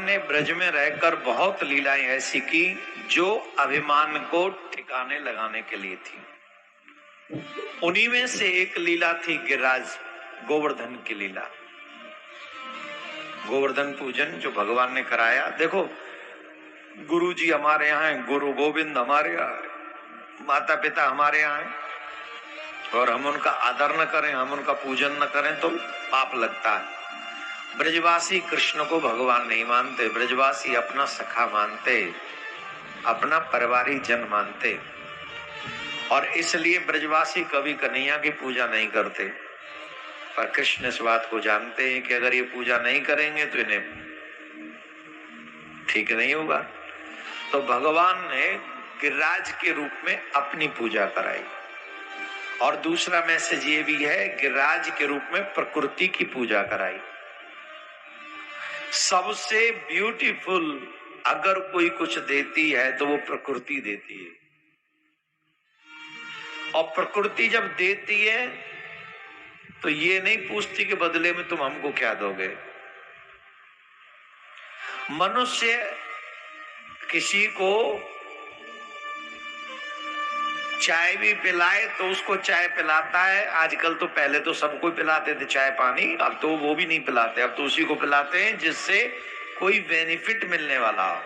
ने ब्रज में रहकर बहुत लीलाएं ऐसी की जो अभिमान को ठिकाने लगाने के लिए थी। उन्हीं में से एक लीला थी गिरिराज गोवर्धन की लीला, गोवर्धन पूजन जो भगवान ने कराया। देखो, गुरु जी हमारे यहाँ हैं, गुरु गोविंद हमारे यहाँ है, माता पिता हमारे यहाँ है, और हम उनका आदर न करें, हम उनका पूजन न करें तो पाप लगता है। ब्रजवासी कृष्ण को भगवान नहीं मानते, ब्रजवासी अपना सखा मानते, अपना परिवारी जन मानते, और इसलिए ब्रजवासी कभी कन्हैया की पूजा नहीं करते। पर कृष्ण इस बात को जानते हैं कि अगर ये पूजा नहीं करेंगे तो इन्हें ठीक नहीं होगा। तो भगवान ने गिरिराज के रूप में अपनी पूजा कराई। और दूसरा मैसेज ये भी है, गिरिराज के रूप में प्रकृति की पूजा कराई। सबसे ब्यूटीफुल अगर कोई कुछ देती है तो वो प्रकृति देती है, और प्रकृति जब देती है तो ये नहीं पूछती कि बदले में तुम हमको क्या दोगे। मनुष्य किसी को चाय भी पिलाए तो उसको चाय पिलाता है आजकल, तो पहले तो सबको पिलाते थे चाय पानी, अब तो वो भी नहीं पिलाते, अब तो उसी को पिलाते हैं जिससे कोई बेनिफिट मिलने वाला हो।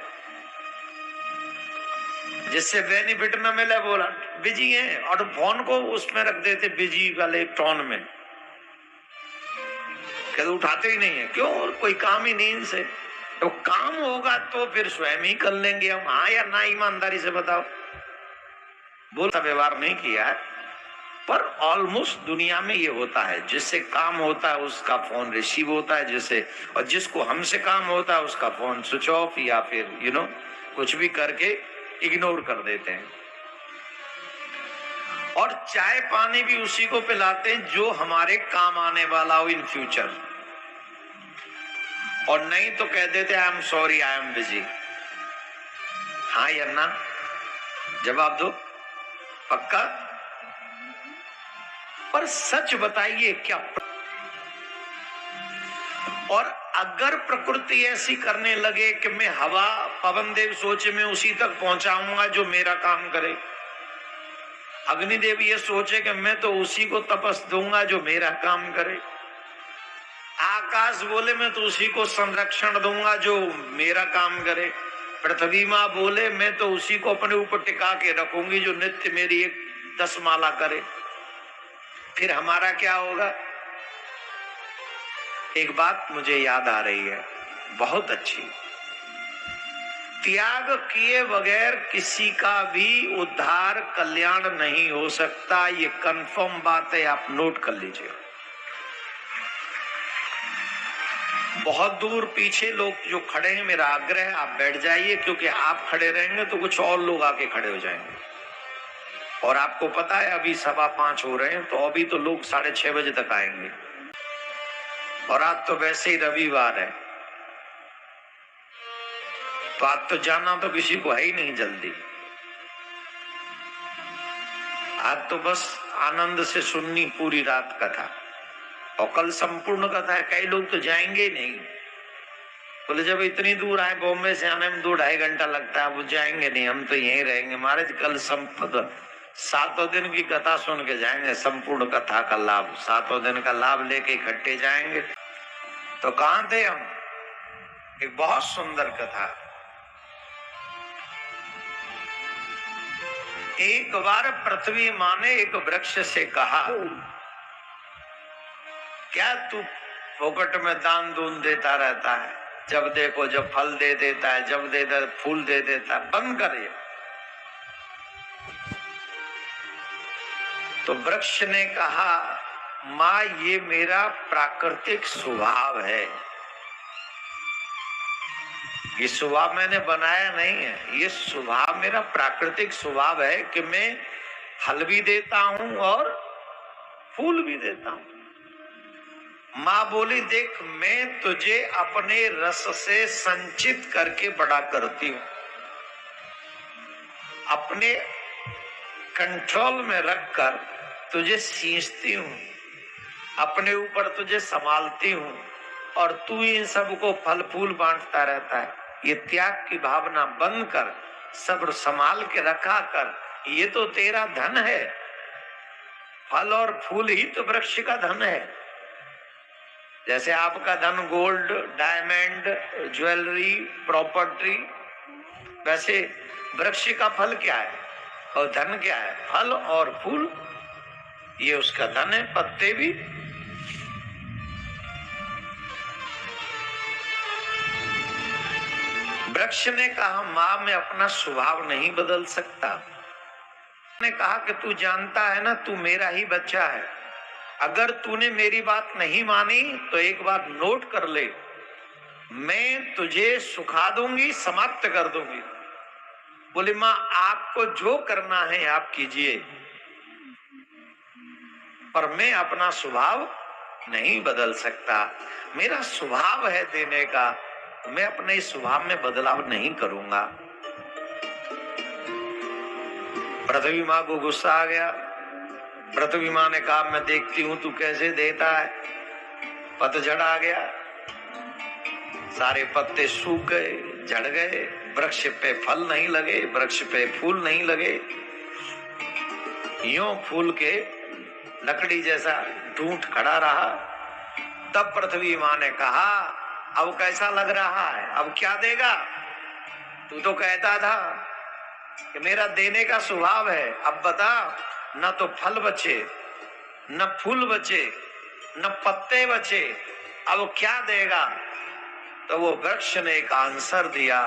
जिससे बेनिफिट न मिले बोला बिजी है, और फोन को उसमें रख देते बिजी वाले टोन में, कहते उठाते ही नहीं है, क्यों, कोई काम ही नहीं इनसे। तो काम होगा तो फिर स्वयं ही कर लेंगे हम, हाँ या ना, ईमानदारी से बताओ। बोलता व्यवहार नहीं किया है, पर ऑलमोस्ट दुनिया में ये होता है, जिससे काम होता है उसका फोन रिसीव होता है, जिससे, और जिसको हमसे काम होता है उसका फोन स्विच ऑफ या फिर कुछ भी करके इग्नोर कर देते हैं। और चाय पानी भी उसी को पिलाते हैं जो हमारे काम आने वाला हो इन फ्यूचर, और नहीं तो कह देते I am sorry, I am busy. हाँ या ना, जवाब दो, पक्का। पर सच बताइए क्या, और अगर प्रकृति ऐसी करने लगे कि मैं हवा पवन देव सोचे में उसी तक पहुंचाऊंगा जो मेरा काम करे, अग्निदेव ये सोचे कि मैं तो उसी को तपस दूंगा जो मेरा काम करे, आकाश बोले मैं तो उसी को संरक्षण दूंगा जो मेरा काम करे, पृथ्वी माँ बोले मैं तो उसी को अपने ऊपर टिका के रखूंगी जो नित्य मेरी एक 10 माला करे, फिर हमारा क्या होगा। एक बात मुझे याद आ रही है, बहुत अच्छी, त्याग किए बगैर किसी का भी उद्धार कल्याण नहीं हो सकता, ये कंफर्म बात है, आप नोट कर लीजिए। बहुत दूर पीछे लोग जो खड़े हैं, मेरा आग्रह है आप बैठ जाइए, क्योंकि आप खड़े रहेंगे तो कुछ और लोग आके खड़े हो जाएंगे। और आपको पता है अभी 5:15 हो रहे हैं, तो अभी तो लोग 6:30 बजे तक आएंगे, और आज तो वैसे ही रविवार है, तो आज तो जाना तो किसी को है ही नहीं जल्दी, आज तो बस आनंद से सुननी पूरी रात कथा, और कल संपूर्ण कथा है। कई लोग तो जाएंगे ही नहीं, बोले जब इतनी दूर आए, बॉम्बे से आने में 2-2.5 घंटा लगता है, वो जाएंगे नहीं, हम तो यहीं रहेंगे। महाराज कल 7 दिन की कथा सुन के जाएंगे, संपूर्ण कथा का लाभ, 7 दिन का लाभ लेके इकट्ठे जाएंगे। तो कहाँ थे हम, एक बहुत सुंदर कथा। एक बार पृथ्वी माँ ने एक वृक्ष से कहा, क्या तू फोकट में दान दून देता रहता है, जब देखो जब फल दे देता है, जब देता है फूल दे देता है, बंद करे। तो वृक्ष ने कहा, माँ ये मेरा प्राकृतिक स्वभाव है, ये स्वभाव मैंने बनाया नहीं है, ये स्वभाव मेरा प्राकृतिक स्वभाव है कि मैं फल भी देता हूं और फूल भी देता हूं। माँ बोली, देख मैं तुझे अपने रस से संचित करके बड़ा करती हूं, अपने कंट्रोल में रखकर तुझे सींचती हूं, अपने ऊपर तुझे संभालती हूं, और तू इन सबको फल फूल बांटता रहता है। ये त्याग की भावना बंद कर, सब्र संभाल के रखा कर, ये तो तेरा धन है। फल और फूल ही तो वृक्ष का धन है। जैसे आपका धन गोल्ड, डायमंड, ज्वेलरी, प्रॉपर्टी, वैसे वृक्ष का फल क्या है और धन क्या है? फल और फूल, ये उसका धन है, पत्ते भी। वृक्ष ने कहा मां मैं अपना स्वभाव नहीं बदल सकता। ने कहा कि तू जानता है ना, तू मेरा ही बच्चा है। अगर तूने मेरी बात नहीं मानी तो एक बार नोट कर ले, मैं तुझे सुखा दूंगी, समाप्त कर दूंगी। बोले मां आपको जो करना है आप कीजिए, पर मैं अपना स्वभाव नहीं बदल सकता। मेरा स्वभाव है देने का, मैं अपने इस स्वभाव में बदलाव नहीं करूंगा। पृथ्वी माँ को गुस्सा आ गया। पृथ्वी माँ ने कहा मैं देखती हूं तू कैसे देता है। पतझड़ आ गया, सारे पत्ते सूख गए, झड़ गए, वृक्ष पे फल नहीं लगे, वृक्ष पे फूल नहीं लगे। यूं फूल के लकड़ी जैसा ढूंढ खड़ा रहा। तब पृथ्वी माँ ने कहा अब कैसा लग रहा है, अब क्या देगा? तू तो कहता था कि मेरा देने का स्वभाव है, अब बता, न तो फल बचे, न फूल बचे, न पत्ते बचे, अब क्या देगा? तो वो वृक्ष ने एक आंसर दिया,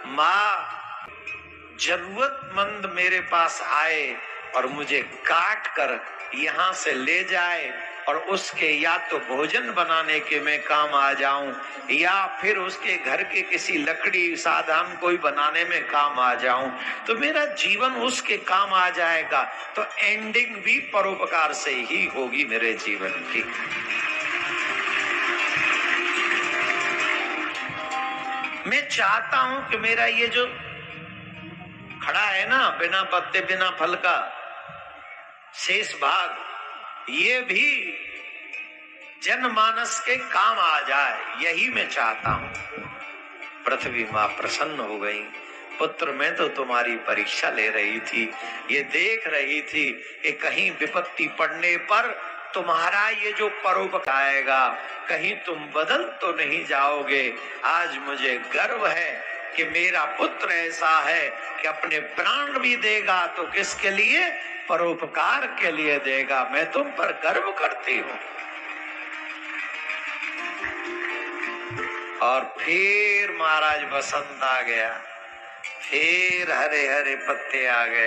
माँ जरूरतमंद मेरे पास आए और मुझे काट कर यहाँ से ले जाए और उसके या तो भोजन बनाने के मैं काम आ जाऊं या फिर उसके घर के किसी लकड़ी साधन कोई बनाने में काम आ जाऊं, तो मेरा जीवन उसके काम आ जाएगा। तो एंडिंग भी परोपकार से ही होगी मेरे जीवन की। मैं चाहता हूं कि मेरा ये जो खड़ा है ना बिना पत्ते बिना फल का शेष भाग, ये भी जनमानस के काम आ जाए, यही मैं चाहता हूं। पृथ्वी मां प्रसन्न हो गई। पुत्र मैं तो तुम्हारी परीक्षा ले रही थी, ये देख रही थी कि कहीं विपत्ति पड़ने पर तुम्हारा ये जो परोपकार आएगा, कहीं तुम बदल तो नहीं जाओगे। आज मुझे गर्व है कि मेरा पुत्र ऐसा है कि अपने प्राण भी देगा तो किसके लिए? परोपकार के लिए देगा। मैं तुम पर गर्व करती हूँ। और फिर महाराज बसंत आ गया, फिर हरे हरे पत्ते आ गए।